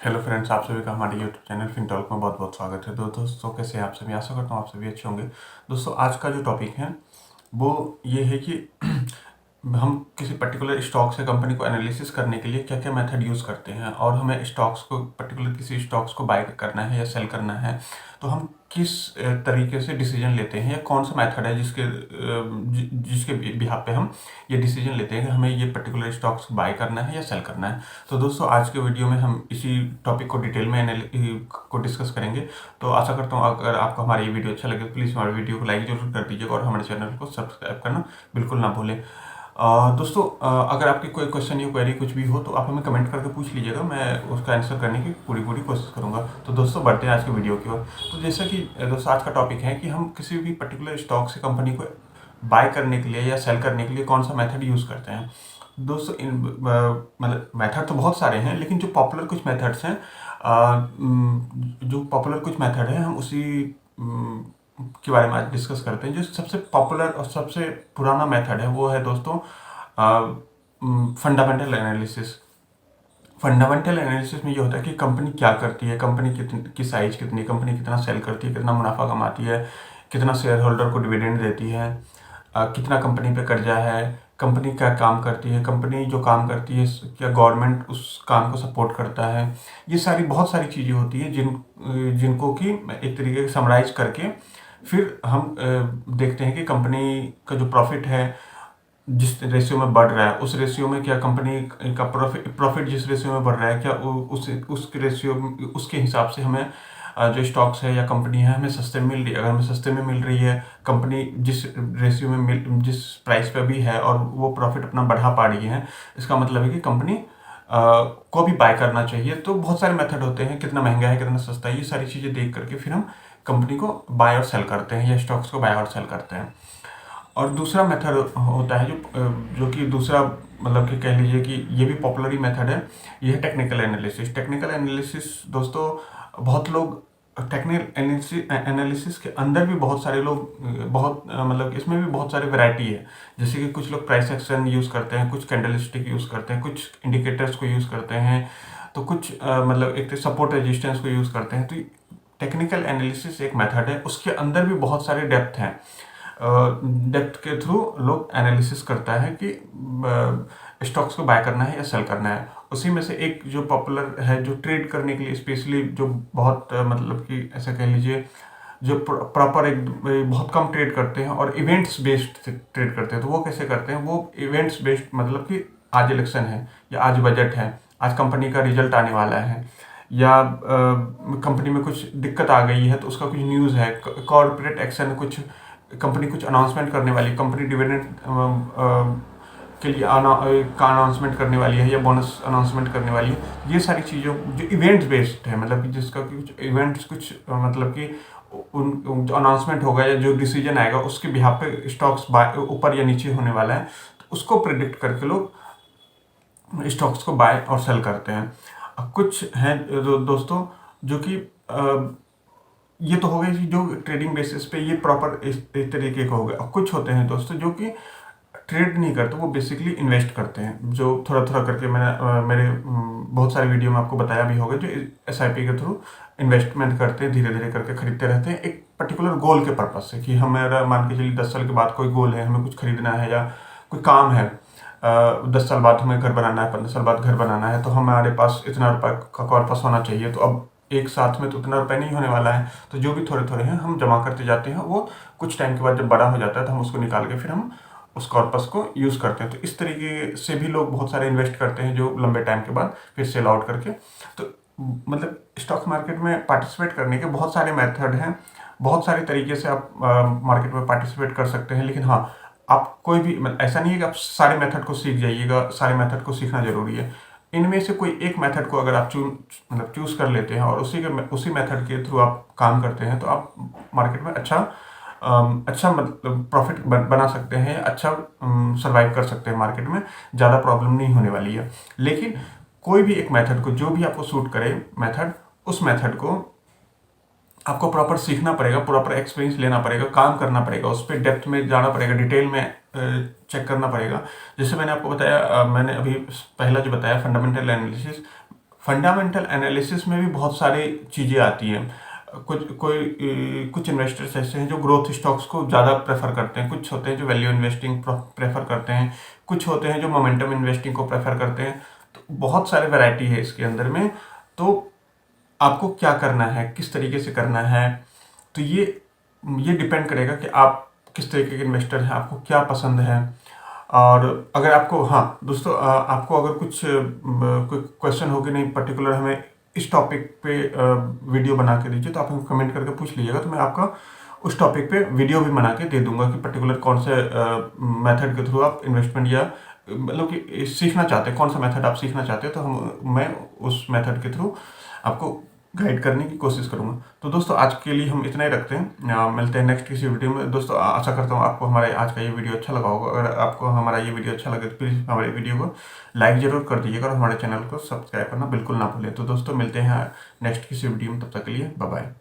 Hello friends, आप सभी का हमारे यूट्यूब चैनल फिनटॉक में बहुत बहुत स्वागत है। दोस्तों कैसे हैं आप सभी? आशा करता हूँ आप सभी अच्छे होंगे। दोस्तों आज का जो टॉपिक है वो ये है कि हम किसी पर्टिकुलर स्टॉक्स या कंपनी को एनालिसिस करने के लिए क्या क्या मेथड यूज़ करते हैं, और हमें स्टॉक्स को पर्टिकुलर किसी स्टॉक्स को बाय करना है या सेल करना है तो हम किस तरीके से डिसीजन लेते हैं, या कौन सा मेथड है जिसके बिहाफ पे हम ये डिसीजन लेते हैं कि हमें ये पर्टिकुलर स्टॉक्स बाय करना है या सेल करना है। तो दोस्तों आज के वीडियो में हम इसी टॉपिक को डिटेल में को डिस्कस करेंगे। तो आशा करता हूँ अगर आपको हमारी ये वीडियो अच्छा लगे तो प्लीज़ हमारे वीडियो को लाइक जरूर कर दीजिएगा और हमारे चैनल को सब्सक्राइब करना बिल्कुल ना भूलें। दोस्तों अगर आपकी कोई क्वेश्चन या क्वेरी कुछ भी हो तो आप हमें कमेंट करके पूछ लीजिएगा, मैं उसका आंसर करने की पूरी कोशिश करूंगा। तो दोस्तों बढ़ते हैं आज के वीडियो की ओर। तो जैसा कि दोस्तों आज का टॉपिक है कि हम किसी भी पर्टिकुलर स्टॉक से कंपनी को बाय करने के लिए या सेल करने के लिए कौन सा मेथड यूज़ करते हैं। दोस्तों मतलब मेथड तो बहुत सारे हैं, लेकिन जो पॉपुलर कुछ मेथड्स हैं, जो पॉपुलर कुछ मेथड हैं हम उसी के बारे में आज डिस्कस करते हैं। जो सबसे पॉपुलर और सबसे पुराना मेथड है वो है दोस्तों फंडामेंटल एनालिसिस। फंडामेंटल एनालिसिस में ये होता है कि कंपनी क्या करती है, कंपनी की साइज कितनी, कंपनी कितना सेल करती है, कितना मुनाफा कमाती है, कितना शेयर होल्डर को डिविडेंड देती है, कितना कंपनी पे कर्जा है, कंपनी क्या काम करती है, कंपनी जो काम करती है क्या गवर्नमेंट उस काम को सपोर्ट करता है। ये सारी बहुत सारी चीज़ें होती हैं जिनको कि एक तरीके से समराइज करके फिर हम देखते हैं कि कंपनी का जो प्रॉफिट है जिस रेशियो में बढ़ रहा है उस रेशियो में क्या कंपनी का प्रॉफिट जिस रेशियो में बढ़ रहा है क्या उसके रेशियो उसके हिसाब से हमें जो स्टॉक्स है या कंपनी है हमें सस्ते में मिल रही है। अगर हमें सस्ते में मिल रही है कंपनी जिस रेशियो में जिस प्राइस पे भी है और वो प्रॉफिट अपना बढ़ा पा रही है, इसका मतलब है कि कंपनी को भी बाय करना चाहिए। तो बहुत सारे मेथड होते हैं, कितना महंगा है कितना सस्ता है, ये सारी चीज़ें देख करके फिर हम कंपनी को बाय और सेल करते हैं या स्टॉक्स को बाय और सेल करते हैं। और दूसरा मेथड होता है जो कि दूसरा मतलब कि कह लीजिए कि ये भी पॉपुलर ही मेथड है, ये है टेक्निकल एनालिसिस। टेक्निकल एनालिसिस दोस्तों बहुत लोग टेक्निकल एनालिसिस के अंदर भी बहुत सारे लोग बहुत मतलब इसमें भी बहुत सारी वैरायटी है। जैसे कि कुछ लोग प्राइस एक्शन यूज़ करते हैं, कुछ कैंडलस्टिक यूज़ करते हैं, कुछ इंडिकेटर्स को यूज़ करते हैं, तो कुछ मतलब एक सपोर्ट रेजिस्टेंस को यूज़ करते हैं। तो टेक्निकल एनालिसिस एक मेथड है, उसके अंदर भी बहुत सारे डेप्थ हैं। डेप्थ के थ्रू लोग एनालिसिस करता है कि स्टॉक्स को बाय करना है या सेल करना है। उसी में से एक जो पॉपुलर है जो ट्रेड करने के लिए स्पेशली जो बहुत मतलब कि ऐसा कह लीजिए जो प्रॉपर एक बहुत कम ट्रेड करते हैं और इवेंट्स बेस्ड ट्रेड करते हैं। तो वो कैसे करते हैं? वो इवेंट्स बेस्ड मतलब कि आज इलेक्शन है या आज बजट है, आज कंपनी का रिजल्ट आने वाला है, या कंपनी में कुछ दिक्कत आ गई है तो उसका कुछ न्यूज़ है, कॉर्पोरेट एक्शन, कुछ कंपनी कुछ अनाउंसमेंट करने वाली, कंपनी डिविडेंड के लिए का अनाउंसमेंट करने वाली है या बोनस अनाउंसमेंट करने वाली है। ये सारी चीज़ों जो इवेंट्स बेस्ड है, मतलब कि जिसका कि कुछ इवेंट्स कुछ मतलब कि उन जो अनाउंसमेंट होगा या जो डिसीजन आएगा उसके बिहाफ पे स्टॉक्स ऊपर या नीचे होने वाला है, तो उसको प्रिडिक्ट करके लोग स्टॉक्स को बाय और सेल करते हैं। अब कुछ हैं दोस्तों जो कि ये तो हो गए जो ट्रेडिंग बेसिस पे ये प्रॉपर इस तरीके का हो गया। और कुछ होते हैं दोस्तों जो कि ट्रेड नहीं करते, वो बेसिकली इन्वेस्ट करते हैं, जो थोड़ा थोड़ा करके मैंने मेरे बहुत सारे वीडियो में आपको बताया भी होगा, जो SIP के थ्रू इन्वेस्टमेंट करते हैं, धीरे धीरे करके खरीदते रहते हैं एक पर्टिकुलर गोल के पर्पज से कि हमारा मान के चलिए 10 साल के बाद कोई गोल है, हमें कुछ खरीदना है या कोई काम है, 10 साल बाद हमें घर बनाना है, 15 साल बाद घर बनाना है, तो हमारे पास इतना रुपये का कॉर्पस होना चाहिए। तो अब एक साथ में तो उतना रुपये नहीं होने वाला है, तो जो भी थोड़े थोड़े हैं हम जमा करते जाते हैं, वो कुछ टाइम के बाद जब बड़ा हो जाता है तो हम उसको निकाल के फिर हम उस कॉर्पस को यूज़ करते हैं। तो इस तरीके से भी लोग बहुत सारे इन्वेस्ट करते हैं जो लंबे टाइम के बाद फिर सेल आउट करके। तो मतलब स्टॉक मार्केट में पार्टिसिपेट करने के बहुत सारे मेथड हैं, बहुत सारे तरीके से आप मार्केट में पार्टिसिपेट कर सकते हैं। लेकिन हाँ, आप कोई भी ऐसा नहीं है कि आप सारे मेथड को सीख जाइएगा, सारे मेथड को सीखना जरूरी है। इनमें से कोई एक मेथड को अगर आप चूज़ कर लेते हैं और उसी मेथड के थ्रू आप काम करते हैं तो आप मार्केट में अच्छा मतलब प्रॉफिट बना सकते हैं, अच्छा सर्वाइव कर सकते हैं मार्केट में, ज़्यादा प्रॉब्लम नहीं होने वाली है। लेकिन कोई भी एक मेथड को, जो भी आपको सूट करे मेथड, उस मेथड को आपको प्रॉपर सीखना पड़ेगा, प्रॉपर एक्सपीरियंस लेना पड़ेगा, काम करना पड़ेगा, उस पर डेप्थ में जाना पड़ेगा, डिटेल में चेक करना पड़ेगा। जैसे मैंने आपको बताया, मैंने अभी पहला जो बताया फंडामेंटल एनालिसिस, फंडामेंटल एनालिसिस में भी बहुत सारी चीज़ें आती हैं। कुछ इन्वेस्टर्स ऐसे हैं जो ग्रोथ स्टॉक्स को ज़्यादा प्रेफर करते हैं, कुछ होते हैं जो वैल्यू इन्वेस्टिंग प्रेफर करते हैं, कुछ होते हैं जो मोमेंटम इन्वेस्टिंग को प्रेफर करते हैं। तो बहुत सारे वैरायटी है इसके अंदर में। तो आपको क्या करना है, किस तरीके से करना है, तो ये डिपेंड करेगा कि आप किस तरीके के इन्वेस्टर हैं, आपको क्या पसंद है। और अगर आपको, हाँ दोस्तों, आपको अगर कुछ कोई क्वेश्चन हो कि नहीं पर्टिकुलर हमें इस टॉपिक पे वीडियो बना के दीजिए, तो आप हमको कमेंट करके पूछ लीजिएगा, तो मैं आपका उस टॉपिक पे वीडियो भी बना के दे दूंगा कि पर्टिकुलर कौन से मेथड के थ्रू आप इन्वेस्टमेंट या मतलब कि सीखना चाहते हैं, कौन सा मेथड आप सीखना चाहते हैं, तो मैं उस मेथड के थ्रू आपको गाइड करने की कोशिश करूंगा। तो दोस्तों आज के लिए हम इतना ही रखते हैं, मिलते हैं नेक्स्ट किसी वीडियो में। दोस्तों आशा करता हूँ आपको हमारे आज का ये वीडियो अच्छा लगा होगा। अगर आपको हमारा ये वीडियो अच्छा लगे तो प्लीज़ हमारे वीडियो को लाइक जरूर कर दीजिएगा और हमारे चैनल को सब्सक्राइब करना बिल्कुल ना भूलें। तो दोस्तों मिलते हैं नेक्स्ट किसी वीडियो में, तब तक के लिए बाय बाय।